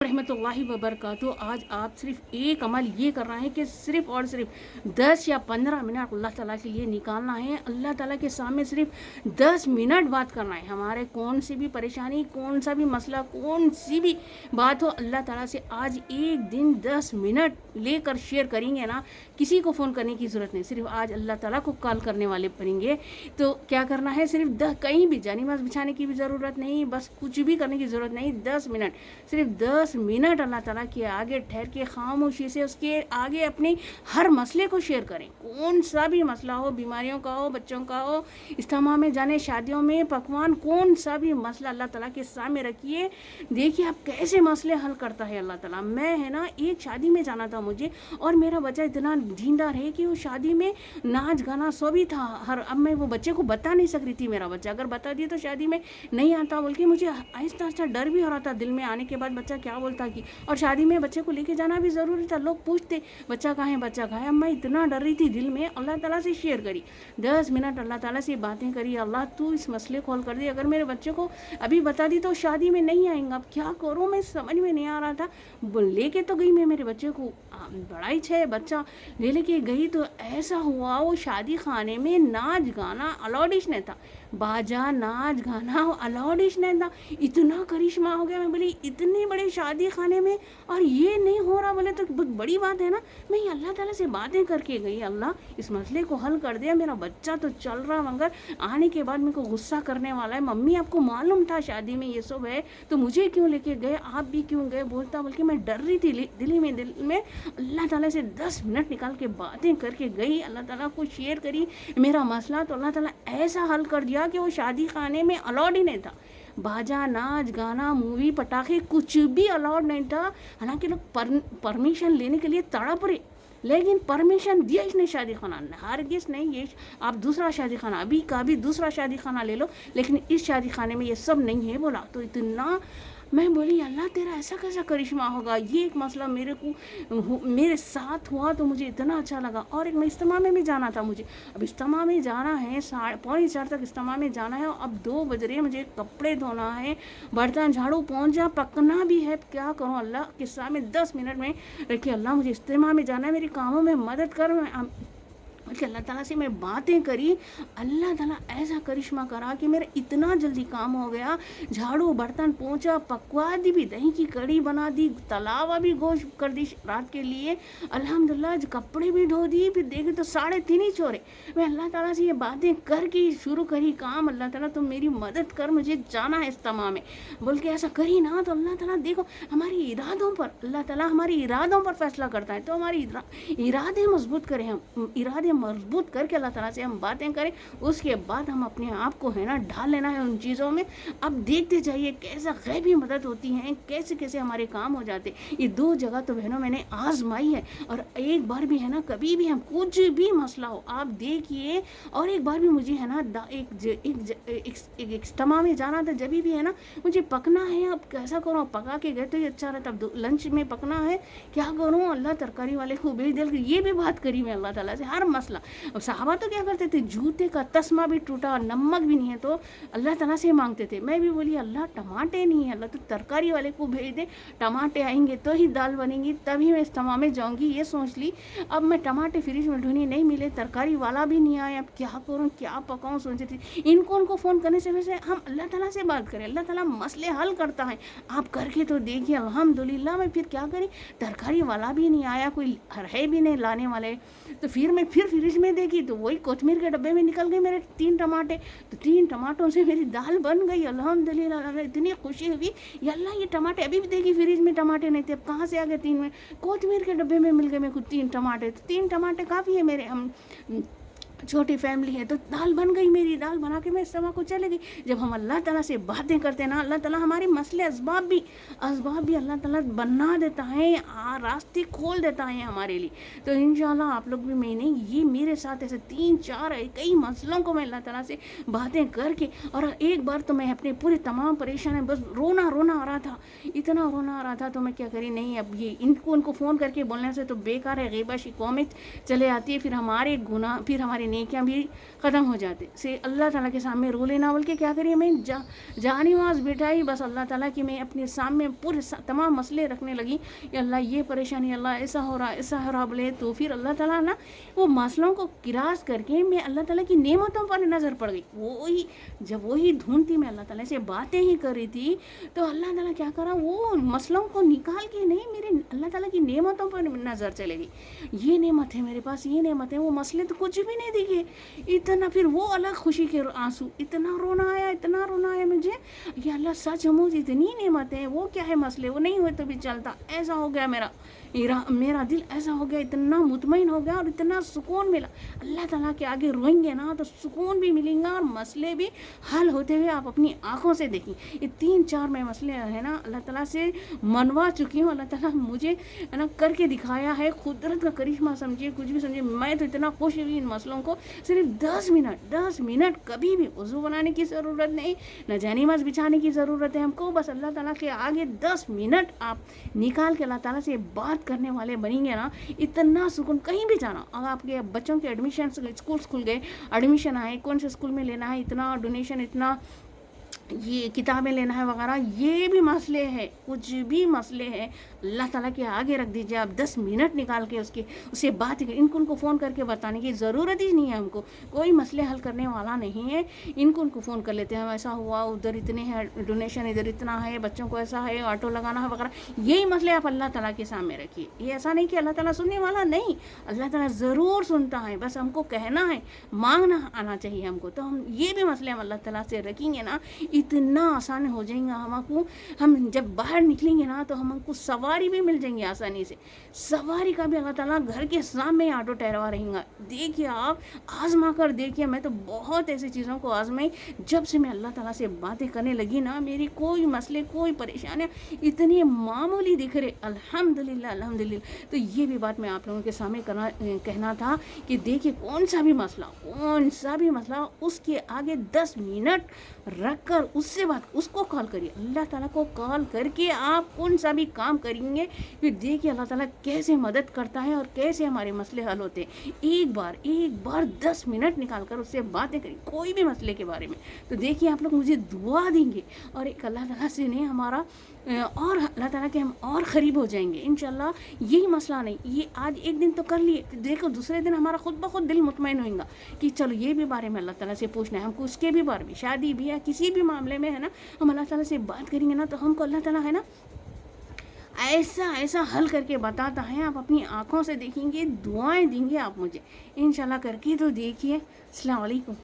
रहमतुल्लाहि व बरकातहू। आज आप सिर्फ एक अमल ये करना है कि सिर्फ और सिर्फ 10 या 15 मिनट अल्लाह ताला के लिए निकालना है। अल्लाह ताला के सामने सिर्फ 10 मिनट बात करना है। हमारे कौन सी भी परेशानी, कौन सा भी मसला, कौन सी भी बात हो, अल्लाह ताला से आज एक दिन 10 मिनट लेकर शेयर करेंगे ना। किसी को फ़ोन करने की ज़रूरत नहीं, सिर्फ आज अल्लाह ताला को कॉल करने वाले बनेंगे। तो क्या करना है, सिर्फ कहीं भी जानीमाज़ बिछाने की भी ज़रूरत नहीं, बस कुछ भी करने की ज़रूरत नहीं। 10 मिनट, सिर्फ 10 मिनट अल्लाह ताला के आगे ठहर के खामोशी से उसके आगे अपने हर मसले को शेयर करें। कौन सा भी मसला हो, बीमारियों का हो, बच्चों का हो, इज्तिमा में जाने, शादियों में पकवान, कौन सा भी मसला अल्लाह ताला के सामने रखिए। देखिए आप कैसे मसले हल करता है अल्लाह ताला। मैं है ना, एक शादी में जाना था मुझे, और मेरा बच्चा इतना दीनदार है कि वो शादी में नाच गाना सभी था। अब मैं वो बच्चे को बता नहीं सक रही थी। मेरा बच्चा अगर बता दिए तो शादी में नहीं आता बोल के मुझे आहिस्ता आहिस्ता डर भी हो रहा था दिल में। आने के बाद बच्चा क्या बोलता कि, और शादी में बच्चे को लेके जाना भी ज़रूरी था। लोग पूछते बच्चा कहाँ है, बच्चा कहाँ है। अब मैं इतना डर रही थी दिल में। अल्लाह ताला से शेयर करी, 10 मिनट अल्लाह ताला से बातें करी। अल्लाह तू इस मसले को हल कर दे। अगर मेरे बच्चे को अभी बता दी तो शादी में नहीं आएंगे। अब क्या करूँ, मैं समझ में नहीं आ रहा था। लेके तो गई मैं मेरे बच्चे को, बड़ा ही है बच्चा, ले लेके गई तो ऐसा हुआ वो शादी खाने में नाच गाना अलाउडिश नहीं था। बाजा नाच गाना अलाउडिश नहीं था। इतना करिश्मा हो गया। मैं बोली इतने बड़े शादी खाने में और ये नहीं हो रहा, बोले तो बहुत बड़ी बात है ना। मैं अल्लाह ताला से बातें करके गई, अल्लाह इस मसले को हल कर दिया। मेरा बच्चा तो चल रहा, मगर आने के बाद मेरे को गुस्सा करने वाला है। मम्मी आपको मालूम था शादी में ये सब है तो मुझे क्यों लेके गए, आप भी क्यों गए, बोलता बोल के मैं डर रही थी दिल में। अल्लाह ताला से 10 मिनट निकाल के बातें करके गई, अल्लाह ताला को शेयर करी मेरा मसला। तो अल्लाह ताला ऐसा हल कर दिया कि वो शादी खाने में अलाउड ही नहीं था। बाजा नाच गाना मूवी पटाखे कुछ भी अलाउड नहीं था। हालांकि लोग परमिशन लेने के लिए तड़प रहे, लेकिन परमिशन दिया इसने शादी खाना हरगिज़ नहीं। ये आप दूसरा शादी खाना, अभी का भी दूसरा शादी खाना ले लो, लेकिन इस शादी खाने में ये सब नहीं है बोला। तो इतना मैं बोली अल्लाह तेरा ऐसा कैसा करिश्मा होगा। ये एक मसला मेरे साथ हुआ तो मुझे इतना अच्छा लगा। और एक मैं इज्तिमा में भी जाना था मुझे। अब इज्तिमा में जाना है, 3:45 तक इज्तिमा में जाना है। अब 2 बज रहे, मुझे कपड़े धोना है, बर्तन झाड़ू पोंछा पकना भी है। क्या करूँ, अल्लाह के सामने 10 मिनट में रखिए, अल्लाह मुझे इज्तिमा में जाना है, मेरे कामों में मदद कर। बल्कि अल्लाह ताला से मैं बातें करी, अल्लाह ताला ऐसा करिश्मा करा कि मेरा इतना जल्दी काम हो गया। झाड़ू बर्तन पोंछा, पकवा दी भी, दही की कड़ी बना दी, तलावा भी गोश्त कर दी रात के लिए, अल्हम्दुलिल्लाह। कपड़े भी धो दिए। फिर देखे तो 3:30 ही छोड़े। मैं अल्लाह ताला से ये बातें करके शुरू करी काम, अल्लाह ताला तुम मेरी मदद कर, मुझे जाना है इज्तिमा में बोल के ऐसा करी ना। तो अल्लाह ताला देखो हमारी इरादों पर, अल्लाह ताला हमारी इरादों पर फैसला करता है। तो हमारी इरादे मजबूत करें, हम इरादे मजबूत करके अल्लाह ताला से हम बातें करें। उसके बाद हम अपने आप को है ना ढाल लेना है उन चीज़ों में। अब देखते जाइए कैसा गैबी मदद होती है, कैसे कैसे हमारे काम हो जाते। ये 2 जगह तो बहनों मैंने आजमाई है। और एक बार भी है ना, कभी भी हम कुछ भी मसला हो आप देखिए। और एक बार भी मुझे है ना एक इज्तिमा में जाना था, जब भी है ना मुझे पकना है। अब कैसा करूँ, पका के गए तो ये अच्छा रहता। अब लंच में पकना है, क्या करूँ, अल्लाह तरकारी वाले को भेज दे। ये भी बात करी मैं अल्लाह ताला से हर मसला। अब सहाबा तो क्या करते थे, जूते का तस्मा भी टूटा, नमक भी नहीं है तो अल्लाह ताला से मांगते थे। मैं भी बोली अल्लाह टमाटे नहीं है, अल्लाह तो तरकारी वाले को भेज दे, टमाटे आएंगे तो ही दाल बनेगी, तभी मैं इज्तिमा में जाऊंगी। ये सोच ली। अब मैं टमाटे फ्रिज में ढूंढी, नहीं मिले, तरकारी वाला भी नहीं आया। अब क्या करूँ, क्या पकाऊँ, सोच रही थी। इनको फोन करने से वैसे हम अल्लाह ताला से बात करें, अल्लाह ताला मसले हल करता है। आप करके तो देखिए अल्हम्दुलिल्लाह। मैं फिर क्या करी, तरकारी वाला भी नहीं आया, कोई है भी नहीं लाने वाले। तो फिर मैं फ्रिज में देखी तो वही कोतमीर के डब्बे में निकल गए मेरे 3 टमाटे। तो 3 टमाटों से मेरी दाल बन गई अल्हम्दुलिल्लाह। इतनी खुशी हुई, या अल्लाह ये टमाटे, अभी भी देखी फ्रिज में टमाटे नहीं थे, अब कहाँ से आ गए 3 में। कोतमीर के डब्बे में मिल गए मेरे को 3 टमाटे। तो 3 टमाटे काफ़ी है मेरे, हम छोटी फैमिली है। तो दाल बन गई मेरी, दाल बना के मैं इज्तिमा को चले गई। जब हम अल्लाह ताला से बातें करते हैं ना, अल्लाह ताला हमारे मसले असबाब भी अल्लाह ताला बना देता है, रास्ते खोल देता है हमारे लिए। तो इंशाल्लाह आप लोग भी, मैंने ये मेरे साथ ऐसे 3-4 कई मसलों को मैं अल्लाह ताला से बातें करके, और एक बार तो मैं अपने पूरे तमाम परेशान बस रोना आ रहा था, इतना रोना आ रहा था। तो मैं क्या करी, नहीं अब ये उनको फ़ोन करके बोलने से तो बेकार है, ग़ीबत शिकवा में चले आती है। फिर हमारे गुनाह, फिर हमारी नेकियां भी ख़त्म हो जाते से अल्लाह ताला के सामने रो लेना, बल्कि क्या करिए मैं जानी नमाज बिठाई, बस अल्लाह ताला की मैं अपने सामने पूरे तमाम मसले रखने लगी, या अल्लाह ये परेशानी, अल्लाह ऐसा हो रहा बोले, तो फिर अल्लाह ताला ना वो मसलों को किरास करके मैं अल्लाह ताला की नेमतों पर नज़र पड़ गई। वही जब वही ढूंढती मैं अल्लाह ताला से बातें ही कर रही थी, तो अल्लाह ताला क्या करा, वो मसलों को निकाल के नहीं मेरे अल्लाह ताला की नेमतों पर नज़र चलेगी। ये नेमत है मेरे पास, ये नेमत है, वो मसले तो कुछ भी नहीं दिखे। इतना फिर वो अलग खुशी के आंसू, इतना रोना आया, इतना रोना आया मुझे, ये अल्लाह सच मुझ इतनी नेमत है, वो क्या है मसले, वो नहीं हुए तो भी चलता। ऐसा हो गया मेरा दिल ऐसा हो गया, इतना मुतमईन हो गया और इतना सुकून मिला। अल्लाह ताला के आगे रोएंगे ना तो सुकून भी मिलेगा और मसले भी हल होते हुए आप अपनी आंखों से देखें। ये 3-4 में मसले है ना अल्लाह ताला से मनवा चुकी हूँ, अल्लाह ताला मुझे है ना करके दिखाया है, कुदरत का करिश्मा समझिए, कुछ भी समझिए। मैं तो इतना खुश हुई इन मसलों को, सिर्फ 10 मिनट कभी भी वज़ू बनाने की ज़रूरत नहीं, न जानिमाज़ बिछाने की ज़रूरत है हमको, बस अल्लाह ताला के आगे 10 मिनट आप निकाल के अल्लाह ताला से बात करने वाले बनेंगे ना, इतना सुकून। कहीं भी जाना, अगर आपके बच्चों के एडमिशन, स्कूल खुल गए, एडमिशन आए, कौन से स्कूल में लेना है, इतना डोनेशन, इतना ये किताबें लेना है वगैरह, ये भी मसले हैं, कुछ भी मसले हैं, अल्लाह ताला के आगे रख दीजिए आप। 10 मिनट निकाल के उससे बात करें। इनको फ़ोन करके बताने की ज़रूरत ही नहीं है हमको, कोई मसले हल करने वाला नहीं है। इनको फ़ोन कर लेते हैं, ऐसा हुआ, उधर इतने हैं डोनेशन, इधर इतना है, बच्चों को ऐसा है, ऑटो लगाना है वगैरह, यही मसले आप अल्लाह ताला के सामने रखिए। ये ऐसा नहीं कि अल्लाह ताला सुनने वाला नहीं, अल्लाह ताला ज़रूर सुनता है, बस हमको कहना है, मांगना आना चाहिए हमको। तो हम ये भी मसले हम अल्लाह ताला से रखेंगे ना, इतना आसान हो जाएगा हमको। हम जब बाहर निकलेंगे ना तो हमको सवारी भी मिल जाएंगी आसानी से, सवारी का भी अल्लाह ताला घर के सामने ऑटो ठहरवा रहेगा। देखिए आप आजमा कर देखिए, मैं तो बहुत ऐसी चीज़ों को आजमाई, जब से मैं अल्लाह ताला से बातें करने लगी ना, मेरी कोई मसले, कोई परेशानियाँ इतनी मामूली दिख रहे, अल्हम्दुलिल्लाह अल्हम्दुलिल्लाह। तो ये भी बात मैं आप लोगों के सामने कहना था कि देखिए कौन सा भी मसला उसके आगे 10 मिनट रख कर उससे बात, उसको कॉल करिए, अल्लाह ताला को कॉल करके आप कौन सा भी काम करेंगे, फिर देखिए अल्लाह ताला कैसे मदद करता है और कैसे हमारे मसले हल होते हैं। एक बार 10 मिनट निकाल कर उससे बातें करिए कोई भी मसले के बारे में, तो देखिए आप लोग मुझे दुआ देंगे और एक अल्लाह ताला से ने हमारा और अल्लाह ताला के हम और क़रीब हो जाएंगे इंशाल्लाह। यही मसला नहीं, ये आज एक दिन तो कर लिए, फिर देखो दूसरे दिन हमारा खुद ब खुद दिल मुतमईन होगा कि चलो ये भी बारे में अल्लाह ताला से पूछना है हमको, उसके भी बारे में, शादी भी या किसी भी मामले में है ना, हम अल्लाह ताला से बात करेंगे ना तो हमको अल्लाह ताला है ना ऐसा हल करके बताता है। आप अपनी आँखों से देखेंगे, दुआएं देंगे आप मुझे इंशाल्लाह, करके तो देखिए। अस्सलाम वालेकुम।